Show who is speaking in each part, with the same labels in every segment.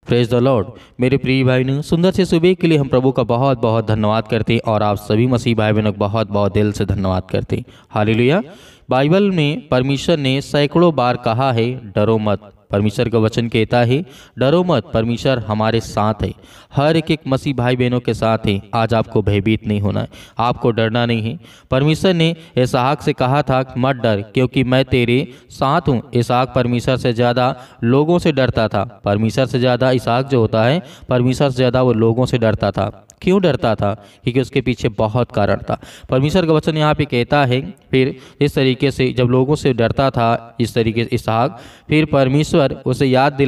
Speaker 1: Praise the Lord. मेरे प्रिय भाई बहनों, सुंदर से सुबह के लिए हम प्रभु का बहुत बहुत धन्यवाद करते हैं और आप सभी मसीह भाई बहनों का बहुत बहुत दिल से धन्यवाद करते हैं। हालेलुया। बाइबल में परमेश्वर ने सैकड़ों बार कहा है डरो मत। परमेश्वर का वचन कहता है डरो मत, परमेश्वर हमारे साथ है। हर एक मसीह भाई बहनों के साथ है। आज आपको भयभीत नहीं होना है, आपको डरना नहीं है। परमेश्वर ने इसहाक से कहा था मत डर क्योंकि मैं तेरे साथ हूँ। इसहाक परमेश्वर से ज़्यादा लोगों से डरता था। परमेश्वर से ज़्यादा इसहाक जो होता है, परमेश्वर से ज़्यादा वो लोगों से डरता था। क्यों डरता था? क्योंकि उसके पीछे बहुत कारण था। परमेश्वर का वचन यहाँ पे कहता है फिर इस तरीके से जब लोगों से डरता था इस तरीके से इसहाक, फिर परमेश्वर उसे याद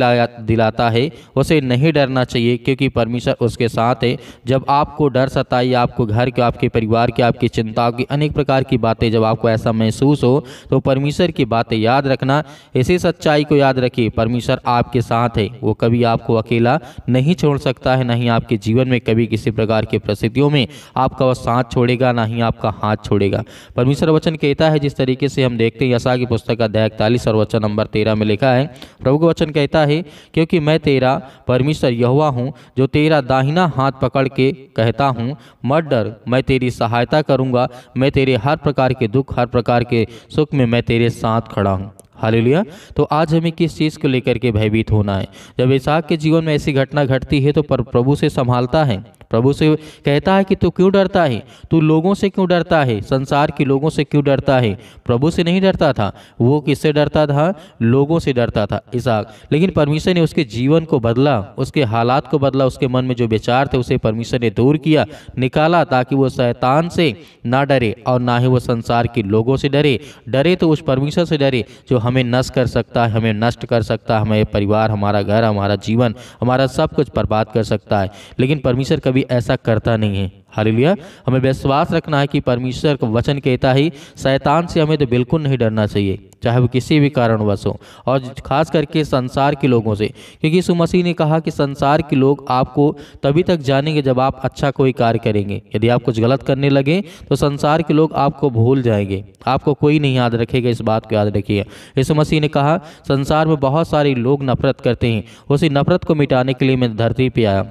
Speaker 1: दिलाता है उसे नहीं डरना चाहिए क्योंकि परमेश्वर उसके साथ है। जब आपको डर सताए, आपको घर के, आपके परिवार के, आपकी चिंताओं की अनेक प्रकार की बातें जब आपको ऐसा महसूस हो तो परमेश्वर की बातें याद रखना। इसी सच्चाई को याद रखिए, परमेश्वर आपके साथ है। वो कभी आपको अकेला नहीं छोड़ सकता है, नहीं आपके जीवन में कभी किसी प्रकार की परिस्थितियों में आपका वो साथ छोड़ेगा, ना ही आपका हाथ छोड़ेगा। परमेश्वर वचन कहता है जिस तरीके से हम देखते हैं यशायाह की पुस्तक अध्याय 41 और वचन नंबर 13 में लिखा है, प्रभु का वचन कहता है क्योंकि मैं तेरा परमेश्वर यहोवा हूँ जो तेरा दाहिना हाथ पकड़ के कहता हूँ मत डर, मैं तेरी सहायता करूँगा। मैं तेरे हर प्रकार के दुख, हर प्रकार के सुख में मैं तेरे साथ खड़ा हूँ। हालेलुया। तो आज हमें किस चीज़ को लेकर के भयभीत होना है? जब इसहाक के जीवन में ऐसी घटना घटती है तो प्रभु से संभालता है, प्रभु से कहता है कि तू क्यों डरता है, तू लोगों से क्यों डरता है, संसार के लोगों से क्यों डरता है। प्रभु से नहीं डरता था, वो किससे डरता था? लोगों से डरता था इसहाक। लेकिन परमेश्वर ने उसके जीवन को बदला, उसके हालात को बदला, उसके मन में जो विचार थे उसे परमेश्वर ने दूर किया, निकाला, ताकि वो शैतान से ना डरे और ना ही वो संसार के लोगों से डरे। डरे तो उस परमेश्वर से डरे जो हमें नष्ट कर सकता है, हमें नष्ट कर सकता है, हमारे परिवार, हमारा घर, हमारा जीवन, हमारा सब कुछ बर्बाद कर सकता है। लेकिन परमेश्वर कभी ऐसा करता नहीं है। हालेलुया। हमें विश्वास रखना है कि परमेश्वर का वचन कहता है शैतान से हमें तो बिल्कुल नहीं डरना चाहिए, चाहे वो किसी भी कारणवश हो, और खास करके संसार के लोगों से, क्योंकि यीशु मसीह ने कहा कि संसार के लोग आपको तभी तक जानेंगे जब आप अच्छा कोई कार्य करेंगे। यदि आप कुछ गलत करने लगे तो संसार के लोग आपको भूल जाएंगे, आपको कोई नहीं याद रखेगा। इस बात को याद रखिए। यीशु मसीह ने कहा संसार में बहुत सारे लोग नफरत करते हैं, उसी नफरत को मिटाने के लिए मैं धरती पर आया,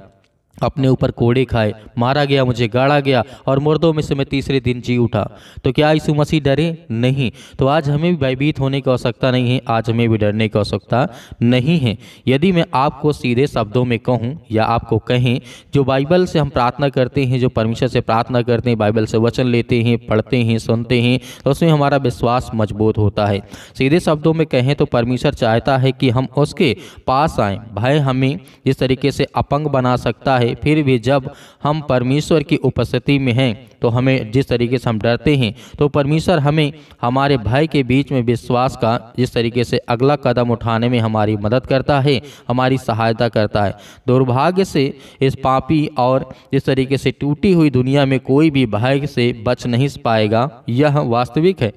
Speaker 1: अपने ऊपर कोड़े खाए, मारा गया, मुझे गाड़ा गया और मुर्दों में से मैं तीसरे दिन जी उठा। तो क्या यीशु मसीह डरे? नहीं। तो आज हमें भी भयभीत होने की आवश्यकता नहीं है, आज हमें भी डरने की आवश्यकता नहीं है। यदि मैं आपको सीधे शब्दों में कहूँ या आपको कहें, जो बाइबल से हम प्रार्थना करते हैं, जो परमेश्वर से प्रार्थना करते हैं, बाइबल से वचन लेते हैं, पढ़ते हैं, सुनते हैं, तो उसमें हमारा विश्वास मजबूत होता है। सीधे शब्दों में कहें तो परमेश्वर चाहता है कि हम उसके पास आएँ। भय हमें जिस तरीके से अपंग बना सकता है, फिर भी जब हम परमेश्वर की उपस्थिति में हैं तो हमें जिस तरीके से हम डरते हैं, तो परमेश्वर हमें हमारे भय के बीच में विश्वास का जिस तरीके से अगला कदम उठाने में हमारी मदद करता है, हमारी सहायता करता है। दुर्भाग्य से इस पापी और जिस तरीके से टूटी हुई दुनिया में कोई भी भय से बच नहीं पाएगा। यह वास्तविक है,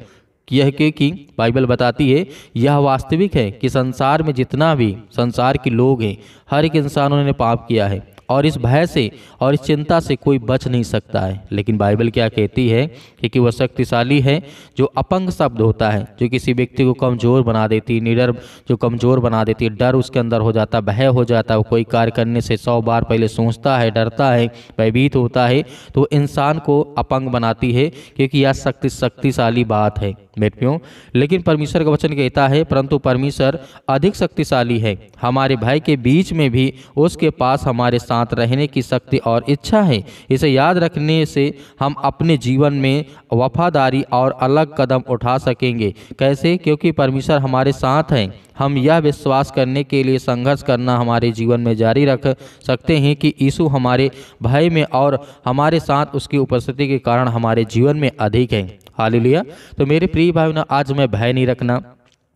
Speaker 1: यह क्योंकि बाइबल बताती है, यह वास्तविक है कि संसार में जितना भी संसार के लोग हैं, हर एक इंसान उन्होंने पाप किया है और इस भय से और इस चिंता से कोई बच नहीं सकता है। लेकिन बाइबल क्या कहती है कि वह शक्तिशाली है। जो अपंग शब्द होता है, जो किसी व्यक्ति को कमज़ोर बना देती, निडर जो कमज़ोर बना देती है, डर उसके अंदर हो जाता, भय हो जाता है, वो कोई कार्य करने से 100 बार पहले सोचता है, डरता है, भयभीत होता है, तो इंसान को अपंग बनाती है, क्योंकि यह शक्तिशाली बात है बेटियों। लेकिन परमेश्वर का वचन कहता है परंतु परमेश्वर अधिक शक्तिशाली है, हमारे भय के बीच में भी उसके पास हमारे साथ रहने की शक्ति और इच्छा है। इसे याद रखने से हम अपने जीवन में वफादारी और अलग कदम उठा सकेंगे। कैसे? क्योंकि परमेश्वर हमारे साथ है। हम यह विश्वास करने के लिए संघर्ष करना हमारे जीवन में जारी रख सकते हैं कि यीशु हमारे भय में और हमारे साथ उसकी उपस्थिति के कारण हमारे जीवन में अधिक है। हालेलुया। तो मेरे प्रिय भाइयों, आज हमें भय नहीं रखना,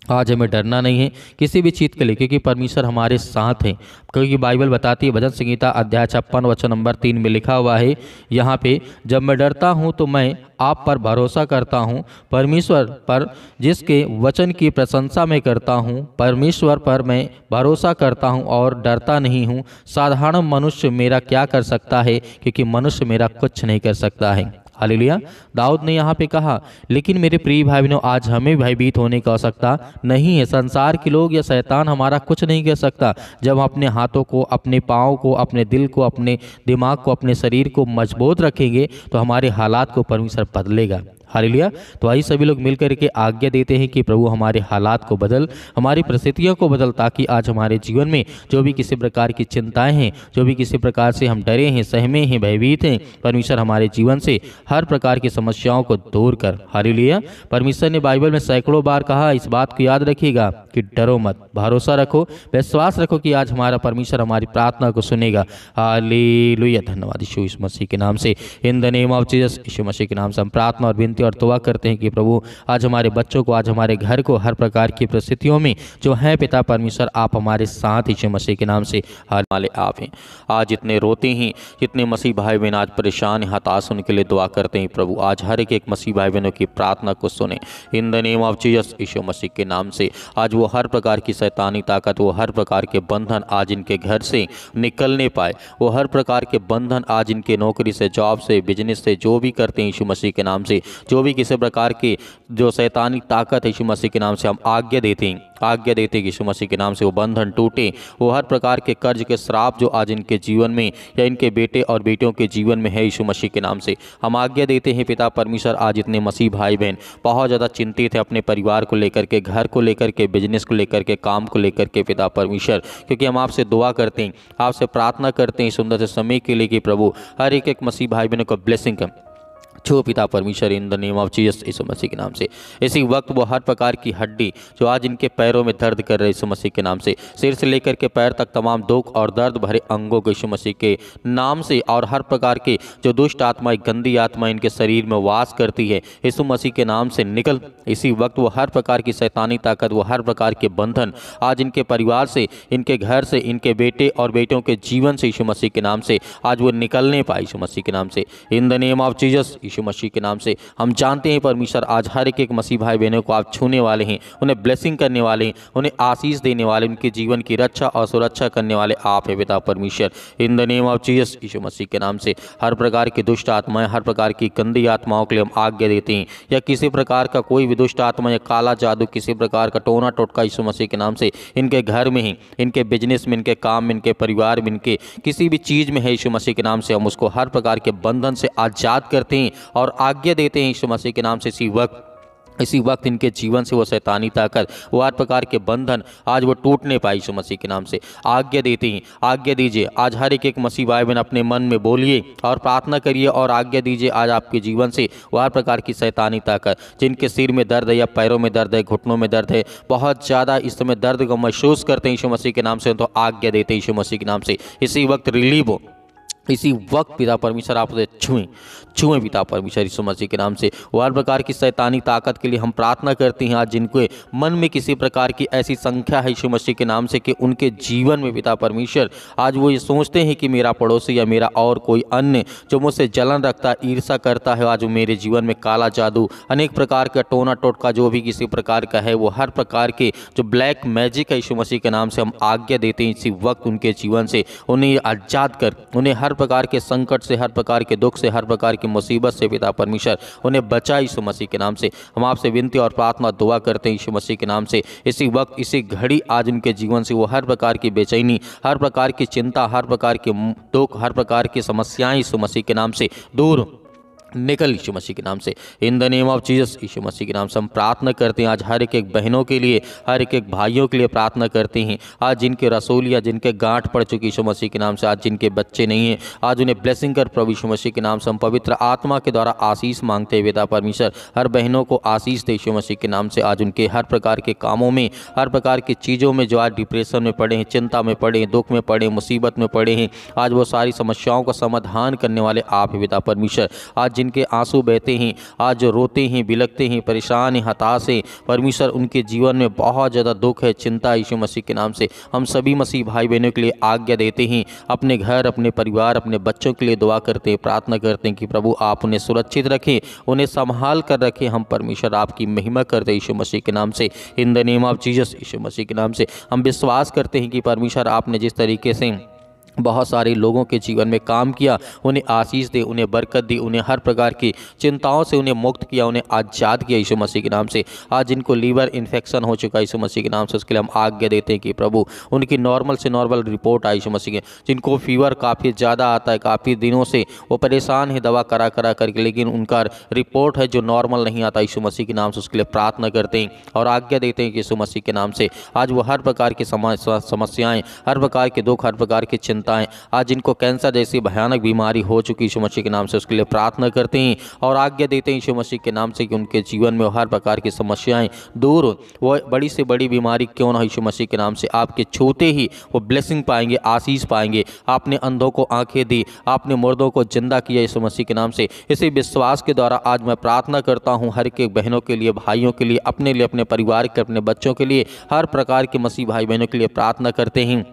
Speaker 1: आज हमें डरना नहीं है किसी भी चीज़ के लिए, क्योंकि परमेश्वर हमारे साथ है। क्योंकि बाइबल बताती है, भजन संहिता अध्याय 56 वचन नंबर 3 में लिखा हुआ है यहाँ पे, जब मैं डरता हूँ तो मैं आप पर भरोसा करता हूँ, परमेश्वर पर जिसके वचन की प्रशंसा मैं करता हूँ, परमेश्वर पर मैं भरोसा करता हूँ और डरता नहीं हूँ। साधारण मनुष्य मेरा क्या कर सकता है, क्योंकि मनुष्य मेरा कुछ नहीं कर सकता है। हालेलुया। दाऊद ने यहाँ पे कहा, लेकिन मेरे प्रिय भाई बहनों, आज हमें भयभीत होने की आवश्यकता नहीं है। संसार के लोग या शैतान हमारा कुछ नहीं कर सकता। जब हम अपने हाथों को, अपने पाँव को, अपने दिल को, अपने दिमाग को, अपने शरीर को मजबूत रखेंगे तो हमारे हालात को परमेश्वर बदलेगा। हालेलुया। तो आइए सभी लोग मिलकर के आज्ञा देते हैं कि प्रभु हमारे हालात को बदल, हमारी परिस्थितियों को बदल, ताकि आज हमारे जीवन में जो भी किसी प्रकार की चिंताएं हैं, जो भी किसी प्रकार से हम डरे हैं, सहमे हैं, भयभीत हैं, परमेश्वर हमारे जीवन से हर प्रकार की समस्याओं को दूर कर। हालेलुया। परमेश्वर ने बाइबल में सैकड़ों बार कहा, इस बात को याद रखिएगा कि डरो मत, भरोसा रखो, विश्वास रखो कि आज हमारा परमेश्वर हमारी प्रार्थना को सुनेगा। हालेलुया। धन्यवाद यीशु मसीह के नाम से, in the name of Jesus. Yeshu Masih के नाम से हम प्रार्थना और विनती और दुआ करते हैं कि प्रभु आज हमारे बच्चों को, आज हमारे घर को हर प्रकार की परिस्थितियों में जो है पिता परमेश्वर, आप हमारे साथ यीशु मसीह के नाम से हर वाले आप हैं। आज जितने रोते हैं, जितने मसीह भाई बहन आज परेशान हैं, हताश, उनके लिए दुआ करते हैं प्रभु आज हर एक मसीह भाई बहनों की प्रार्थना को सुने in the name of Jesus. Yeshu Masih के नाम से आज वो हर प्रकार की शैतानी ताकत, वो हर प्रकार के बंधन आज इनके घर से निकलने पाए, वो हर प्रकार के बंधन आज इनके नौकरी से, जॉब से, बिजनेस से, जो भी करते हैं यीशु मसीह के नाम से, जो भी किसी प्रकार की जो शैतानी ताकत है यीशु मसीह के नाम से हम आज्ञा देते हैं कि यीशु मसीह के नाम से वो बंधन टूटे, वो हर प्रकार के कर्ज के श्राप जो आज इनके जीवन में या इनके बेटे और बेटियों के जीवन में है, यीशु मसीह के नाम से हम आज्ञा देते हैं पिता परमेश्वर। आज इतने मसीह भाई बहन बहुत ज़्यादा चिंतित है अपने परिवार को लेकर के, घर को लेकर के, बिजनेस को लेकर के, काम को लेकर के पिता परमेश्वर, क्योंकि हम आपसे दुआ करते हैं, आपसे प्रार्थना करते हैं सुंदर से समय के लिए कि प्रभु हर एक मसीह भाई बहनों को ब्लेसिंग कर छो पिता परमेश्वर in the name of Jesus Yeshu Masih के नाम से। इसी वक्त वो हर प्रकार की हड्डी जो आज इनके पैरों में दर्द कर रहे यीशु मसीह के नाम से, सिर से लेकर के पैर तक तमाम दुख और दर्द भरे अंगों को यीशु मसीह के नाम से, और हर प्रकार के जो दुष्ट आत्माएं, गंदी आत्मा इनके शरीर में वास करती है, यीशु मसीह के नाम से निकल। इसी वक्त वो हर प्रकार की शैतानी ताकत, वो हर प्रकार के बंधन आज इनके परिवार से, इनके घर से, इनके बेटे और बेटियों के जीवन से यीशु मसीह के नाम से आज वो निकलने पाए यीशु मसीह के नाम से in the name of Jesus. Yeshu Masih के नाम से हम जानते हैं परमेश्वर आज हर एक मसीह भाई बहनों को आप छूने वाले हैं, उन्हें ब्लेसिंग करने वाले हैं, उन्हें आशीष देने वाले, उनके जीवन की रक्षा और सुरक्षा करने वाले आप हैं पिता परमेश्वर in the name of Jesus. Yeshu Masih के नाम से हर प्रकार की दुष्ट आत्माएं, हर प्रकार की गंदी आत्माओं के लिए हम आज्ञा देते हैं, या किसी प्रकार का कोई भी दुष्ट आत्मा या काला जादू, किसी प्रकार का टोना टोटका यीशु मसीह के नाम से इनके घर में ही, इनके बिजनेस में, इनके काम में, इनके परिवार में, इनके किसी भी चीज़ में है यीशु मसीह के नाम से हम उसको हर प्रकार के बंधन से आज़ाद करते हैं और आज्ञा देते हैं यीशु मसीह के नाम से। इसी वक्त इनके जीवन से वो शैतानी ताकत, वो हर प्रकार के बंधन आज वो टूटने पाए यीशु मसीह के नाम से आज्ञा देते हैं। आज्ञा दीजिए आज हर एक मसीह भाई बहन अपने मन में बोलिए और प्रार्थना करिए और आज्ञा दीजिए आज आपके जीवन से वो हर प्रकार की शैतानी ताकत, जिनके सिर में दर्द है या पैरों में दर्द है, घुटनों में दर्द है, बहुत ज़्यादा इस समय दर्द को महसूस करते हैं यीशु मसीह के नाम से, तो आज्ञा देते हैं यीशु मसीह के नाम से इसी वक्त रिलीव हो। इसी वक्त पिता परमेश्वर आप उसे छुएं पिता परमेश्वर यीशु मसीह के नाम से। वो हर प्रकार की शैतानी ताकत के लिए हम प्रार्थना करते हैं आज जिनके मन में किसी प्रकार की ऐसी संख्या है यीशु मसीह के नाम से कि उनके जीवन में पिता परमेश्वर आज वो ये सोचते हैं कि मेरा पड़ोसी या मेरा और कोई अन्य जो मुझसे जलन रखता है, ईर्षा करता है, आज वो मेरे जीवन में काला जादू, अनेक प्रकार का टोना टोटका जो भी किसी प्रकार का है, वो हर प्रकार के जो ब्लैक मैजिक है यीशु मसीह के नाम से हम आज्ञा देते हैं इसी वक्त उनके जीवन से उन्हें आज़ाद कर, उन्हें हर प्रकार के संकट से, हर प्रकार के दुख से, हर प्रकार की मुसीबत से पिता परमेश्वर उन्हें बचा यीशु मसीह के नाम से। हम आपसे विनती और प्रार्थना दुआ करते हैं यीशु मसीह के नाम से इसी वक्त, इसी घड़ी आज उनके जीवन से वो हर प्रकार की बेचैनी, हर प्रकार की चिंता, हर प्रकार के दुख, हर प्रकार की समस्याएं यीशु मसीह के नाम से दूर निकल यीशु मसीह के नाम से in the name of Jesus. Yeshu Masih के नाम से हम प्रार्थना करते हैं आज हर एक बहनों के लिए, हर एक भाइयों के लिए प्रार्थना करते हैं आज जिनके रसूल या जिनके गांठ पड़ चुकी यीशु मसीह के नाम से, आज जिनके बच्चे नहीं हैं, आज उन्हें ब्लेसिंग कर प्रभु यीशु मसीह के नाम से। हम पवित्र आत्मा के द्वारा आशीष मांगते हैं पिता परमेश्वर, हर बहनों को आशीष दे यीशु मसीह के नाम से। आज उनके हर प्रकार के कामों में, हर प्रकार की चीज़ों में जो आज डिप्रेशन में पड़े हैं, चिंता में पड़े हैं, दुख में पड़े हैं, मुसीबत में पड़े हैं, आज वो सारी समस्याओं का समाधान करने वाले आप हैं पिता परमेश्वर। आज जिनके आंसू बहते हैं, आज जो रोते हैं, बिलखते हैं, परेशान हैं, हताश हैं, परमेश्वर उनके जीवन में बहुत ज़्यादा दुख है, चिंता है यीशु मसीह के नाम से। हम सभी मसीह भाई बहनों के लिए आज्ञा देते हैं, अपने घर, अपने परिवार, अपने बच्चों के लिए दुआ करते हैं, प्रार्थना करते हैं कि प्रभु आप उन्हें सुरक्षित रखें, उन्हें संभाल कर रखें। हम परमेश्वर आपकी महिमा करते हैं यीशु मसीह के नाम से in the name of Jesus. Yeshu Masih के नाम से हम विश्वास करते हैं कि परमेश्वर आपने जिस तरीके से बहुत सारे लोगों के जीवन में काम किया, उन्हें आशीष दे, उन्हें बरकत दी, उन्हें हर प्रकार की चिंताओं से उन्हें मुक्त किया, उन्हें आज़ाद किया यीशु मसीह के नाम से। आज जिनको लीवर इन्फेक्शन हो चुका है यीशु मसीह के नाम से, उसके लिए हम आज्ञा देते हैं कि प्रभु उनकी नॉर्मल से नॉर्मल रिपोर्ट आई यीशु मसीह के। जिनको फीवर काफ़ी ज़्यादा आता है, काफ़ी दिनों से वो परेशान है दवा करा करा करके, लेकिन उनका रिपोर्ट है जो नॉर्मल नहीं आता यीशु मसीह के नाम से, उसके लिए प्रार्थना करते हैं और आज्ञा देते हैं कि यीशु मसीह के नाम से आज वो हर प्रकार की समस्याएँ, हर प्रकार के दुख, हर प्रकार की चिंताएँ, आज जिनको कैंसर जैसी भयानक बीमारी हो चुकी यीशु मसीह के नाम से, उसके लिए प्रार्थना करते हैं और आज्ञा देते हैं यीशु मसीह के नाम से कि उनके जीवन में हर प्रकार की समस्याएं दूर हो। वो बड़ी से बड़ी बीमारी क्यों ना यीशु मसीह के नाम से आपके छूते ही वो ब्लेसिंग पाएंगे, आशीष पाएंगे। आपने अंधों को आंखें दी, आपने मुर्दों को जिंदा किया यीशु मसीह के नाम से। इसी विश्वास के द्वारा आज मैं प्रार्थना करता हूँ हर एक बहनों के लिए, भाइयों के लिए, अपने लिए, अपने परिवार के, अपने बच्चों के लिए, हर प्रकार के मसीह भाई बहनों के लिए प्रार्थना करते हैं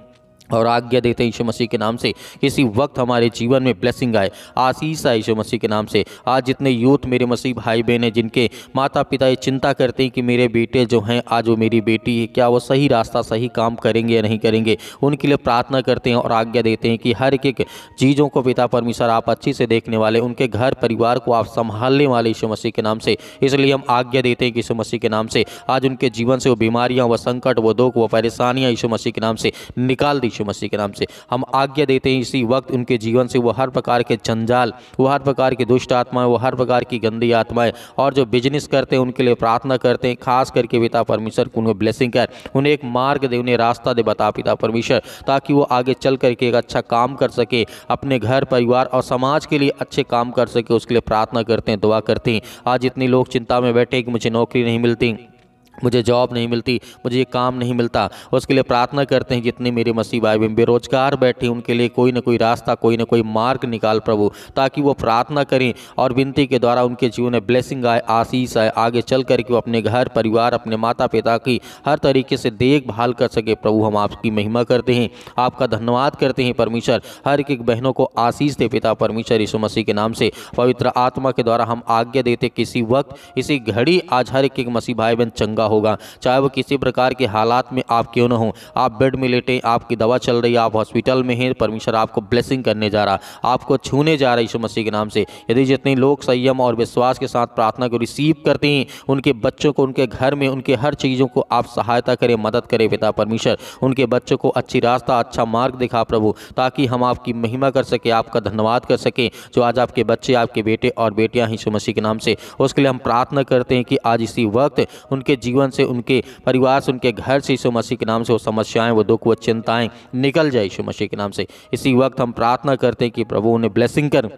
Speaker 1: और आज्ञा देते हैं यीशु मसीह के नाम से किसी वक्त हमारे जीवन में ब्लेसिंग आए, आशीष आए यीशु मसीह के नाम से। आज जितने यूथ मेरे मसीह भाई बहन हैं, जिनके माता पिता ये चिंता करते हैं कि मेरे बेटे जो हैं, आज वो मेरी बेटी है, क्या वो सही रास्ता सही काम करेंगे या नहीं करेंगे, उनके लिए प्रार्थना करते हैं और आज्ञा देते हैं कि हर एक चीज़ों को पिता परमेश्वर आप अच्छी से देखने वाले, उनके घर परिवार को आप संभालने वाले यीशु मसीह के नाम से। इसलिए हम आज्ञा देते हैं कि यीशु मसीह के नाम से आज उनके जीवन से वो बीमारियाँ, वो संकट, वो दुख, वो परेशानियाँ यीशु मसीह के नाम से निकाल दी यीशु मसीह के नाम से। हम आज्ञा देते हैं इसी वक्त उनके जीवन से वो हर प्रकार के जंजाल, वो हर प्रकार की दुष्ट आत्माएं, वो हर प्रकार की गंदी आत्माएं और जो बिजनेस करते हैं उनके लिए प्रार्थना करते हैं। खास करके पिता परमेश्वर को उन्हें ब्लेसिंग कर, उन्हें एक मार्ग दे, उन्हें रास्ता दे बता पिता परमेश्वर, ताकि वो आगे चल करके एक अच्छा काम कर सके, अपने घर परिवार और समाज के लिए अच्छे काम कर सके। उसके लिए प्रार्थना करते हैं, दुआ करते हैं। आज इतने लोग चिंता में बैठे कि मुझे नौकरी नहीं मिलती, मुझे जॉब नहीं मिलती, मुझे ये काम नहीं मिलता, उसके लिए प्रार्थना करते हैं। जितने मेरे मसीह भाई बहन बेरोजगार बैठे उनके लिए कोई ना कोई रास्ता, कोई ना कोई मार्ग निकाल प्रभु, ताकि वो प्रार्थना करें और विनती के द्वारा उनके जीवन में ब्लेसिंग आए, आशीष आए, आगे चल करके वो अपने घर परिवार, अपने माता पिता की हर तरीके से देखभाल कर सके। प्रभु हम आपकी महिमा करते हैं, आपका धन्यवाद करते हैं परमेश्वर। हर एक बहनों को आशीष दे पिता परमेश्वर यीशु मसीह के नाम से। पवित्र आत्मा के द्वारा हम आज्ञा देते किसी वक्त, इसी घड़ी आज हर एक मसीह भाई बहन चंगा होगा, चाहे वो किसी प्रकार के हालात में आप क्यों ना हो। आप बेड में लेटे, आपकी दवा चल रही है, आप हॉस्पिटल में हैं, परमेश्वर आपको ब्लेसिंग करने जा रहा, आपको छूने जा रहा है यीशु मसीह के नाम से। यदि जितने लोग संयम और विश्वास के साथ प्रार्थना को रिसीव करते हैं, उनके बच्चों को, उनके घर में, उनके हर चीज़ों को आप सहायता करें, मदद करें पिता परमेश्वर। उनके बच्चों को अच्छी रास्ता, अच्छा मार्ग दिखा प्रभु, ताकि हम आपकी महिमा कर सके, आपका धन्यवाद कर सकें। जो आज आपके बच्चे, आपके बेटे और बेटियां हैं यीशु मसीह के नाम से, उसके लिए हम प्रार्थना करते हैं कि आज इसी वक्त उनके जीवन से, उनके परिवार से, उनके घर से यीशु मसीह के नाम से वो समस्याएं, वो दुख, वो चिंताएं निकल जाए यीशु मसीह के नाम से। इसी वक्त हम प्रार्थना करते हैं कि प्रभु उन्हें ब्लेसिंग कर,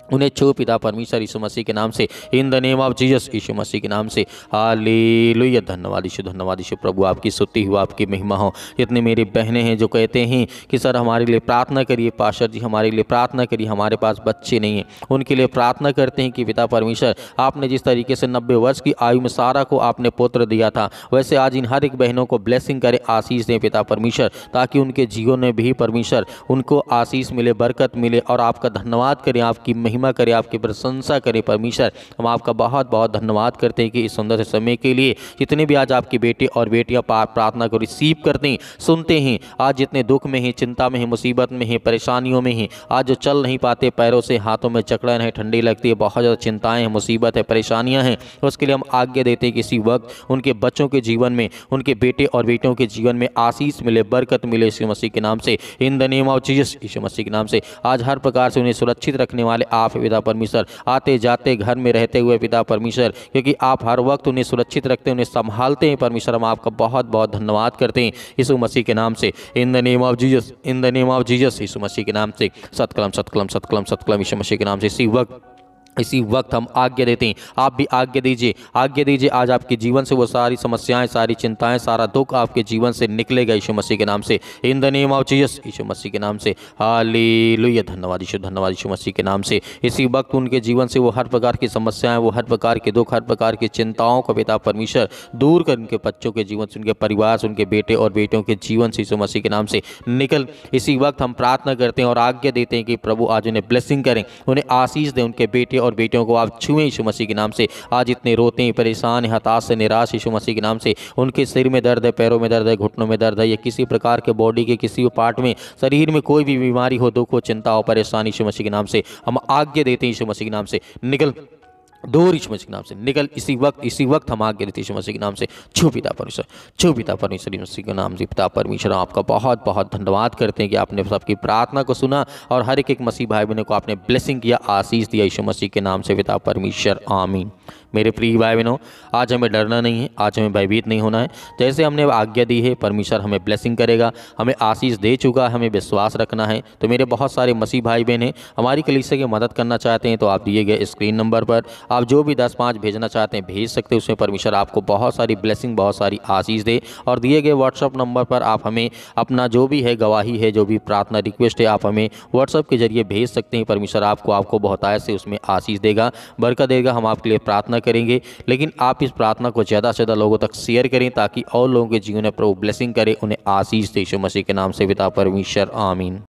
Speaker 1: उन्हें छू पिता परमेश्वर यीशु मसीह के नाम से, in the name of Jesus Yeshu Masih के नाम से। हालेलुया। धन्यवाद यीशु, धन्यवाद यीशु। प्रभु आपकी स्तुति हो, आपकी महिमा हो। जितने मेरी बहनें हैं जो कहते हैं कि सर हमारे लिए प्रार्थना करिए, पास्टर जी हमारे लिए प्रार्थना करिए, हमारे पास बच्चे नहीं हैं, उनके लिए प्रार्थना करते हैं कि पिता परमेश्वर आपने जिस तरीके से 90 वर्ष की आयु में सारा को आपने पुत्र दिया था, वैसे आज इन हर एक बहनों को ब्लेसिंग करें, आशीष दें पिता परमेश्वर, ताकि उनके जीवन में भी परमेश्वर उनको आशीष मिले, बरकत मिले और आपका धन्यवाद करें, आपकी महिमा करें, आपकी प्रशंसा करें परमेश्वर। हम आपका बहुत बहुत धन्यवाद करते हैं कि इस सुंदर से समय के लिए। जितने भी आज आपके बेटे और बेटियां प्रार्थना को रिसीव करते हैं, सुनते हैं, आज जितने दुख में हैं, चिंता में हैं, मुसीबत में हैं, परेशानियों में हैं, आज जो चल नहीं पाते, पैरों से हाथों में जकड़न है, ठंडी लगती है, बहुत ज़्यादा चिंताएं हैं, मुसीबत है, परेशानियां हैं, उसके लिए हम आज्ञा देते हैं कि इसी वक्त उनके बच्चों के जीवन में, उनके बेटे और बेटियों के जीवन में आशीष मिले, बरकत मिले यीशु मसीह के नाम से, in the name of Jesus Yeshu Masih के नाम से। आज हर प्रकार से उन्हें सुरक्षित रखने वाले आप पिता परमेश्वर, आते जाते घर में रहते हुए पिता परमेश्वर, क्योंकि आप हर वक्त उन्हें सुरक्षित रखते हैं, उन्हें संभालते हैं परमेश्वर। हम आपका बहुत बहुत धन्यवाद करते हैं यीशु मसीह के नाम से, in the name of Jesus, in the name of Jesus Yeshu Masih के नाम से। सतकलम सतकलम सतकलम सतकलम यीशु मसीह के नाम से। इसी वक्त हम आज्ञा देते हैं, आप भी आज्ञा दीजिए, आज्ञा दीजिए। आज आपके जीवन से वो सारी समस्याएं, सारी चिंताएं, सारा दुख आपके जीवन से निकलेगा यीशु मसीह के नाम से, in the name of Jesus Yeshu Masih के नाम से। हालेलुया। धन्यवाद यीशु, धन्यवाद यीशु मसीह के नाम से। इसी वक्त उनके जीवन से वो हर प्रकार की समस्याएं, वो हर प्रकार के दुख, हर प्रकार की चिंताओं को पिता परमेश्वर दूर कर उनके बच्चों के जीवन से, उनके परिवार से, उनके बेटे और बेटियों के जीवन से यीशु मसीह के नाम से निकल। इसी वक्त हम प्रार्थना करते हैं और आज्ञा देते हैं कि प्रभु आज उन्हें ब्लेसिंग करें, उन्हें आशीष दें, उनके बेटे और बेटियों को आप छुएं यीशु मसीह के नाम से। आज इतने रोते हैं, परेशान हैं, हताश से निराश यीशु मसीह के नाम से, उनके सिर में दर्द है, पैरों में दर्द है, घुटनों में दर्द है, या किसी प्रकार के बॉडी के किसी भी पार्ट में, शरीर में कोई भी बीमारी हो, दुख हो, चिंता हो, परेशानी, यीशु मसीह के नाम से हम आज्ञा देते हैं, यीशु मसीह के नाम से निकल, दूर यीशु मसीह के नाम से निकल। इसी वक्त हम आज्ञा देते हैं यीशु मसीह के नाम से, छू पिता परमेश्वर, छू पिता परमेश्वर यीशु मसीह के नाम से। पिता परमेश्वर, आपका बहुत बहुत धन्यवाद करते हैं कि आपने सबकी प्रार्थना को सुना और हर एक मसीह भाई बहनों को आपने ब्लेसिंग किया, आशीष दिया यीशु मसीह के नाम से पिता परमेश्वर, आमीन। मेरे प्रिय भाई बहनों, आज हमें डरना नहीं है, आज हमें भयभीत नहीं होना है। जैसे हमने आज्ञा दी है, परमेश्वर हमें ब्लेसिंग करेगा, हमें आशीष दे चुका है, हमें विश्वास रखना है। तो मेरे बहुत सारे मसीह भाई बहन हैं, हमारी कलीसिया की मदद करना चाहते हैं, तो आप दिए गए स्क्रीन नंबर पर आप जो भी 10-5 भेजना चाहते हैं भेज सकते हैं। उसमें परमेश्वर आपको बहुत सारी ब्लेसिंग, बहुत सारी आशीष दे। और दिए गए व्हाट्सअप नंबर पर आप हमें अपना जो भी है गवाही है, जो भी प्रार्थना रिक्वेस्ट है, आप हमें व्हाट्सअप के जरिए भेज सकते हैं। परमेश्वर आपको बहुतायत से उसमें आशीष देगा, बरकत देगा। हम आपके लिए प्रार्थना करेंगे, लेकिन आप इस प्रार्थना को ज़्यादा से ज़्यादा लोगों तक शेयर करें ताकि और लोगों के जीवन में प्रभु ब्लेसिंग करे, उन्हें आशीष दे यीशु मसीह के नाम से पिता परमेश्वर, आमीन।